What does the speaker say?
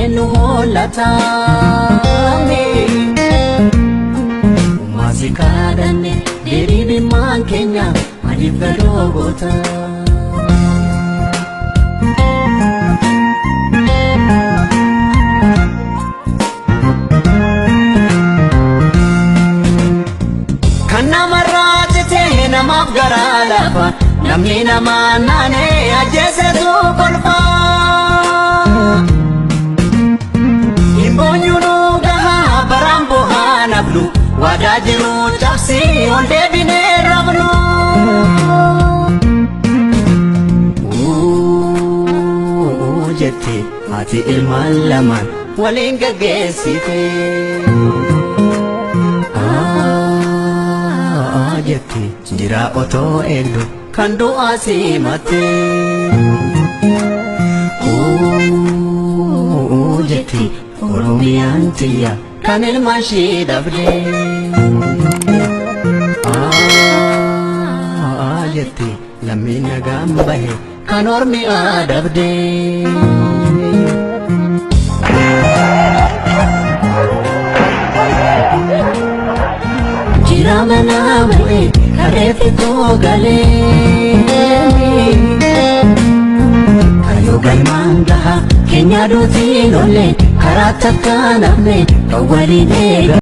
eenyu hollataame Uumasi kadhanne deebiin keenya adiif gadoo goota Namaaf garaa lafa namni namaa naanee ajjeesetu kolfa Himboonyuunu gahaa baraan bu'aa nablu waadaa jiru cabsii ol deebinee rabnu jette haati ilmaan lamaan waliin gaggeessite Jette jira otoo eegdu kan du'aa simate Jette Oromiyaan tiyya kan ilma ishee dhabde Jette lammiin nagaan bahe kan ormi adabde Ramana male kareefi toogalee Kayo galmaan gaha keenya duutiin olle karaa takka namne kan waliin eega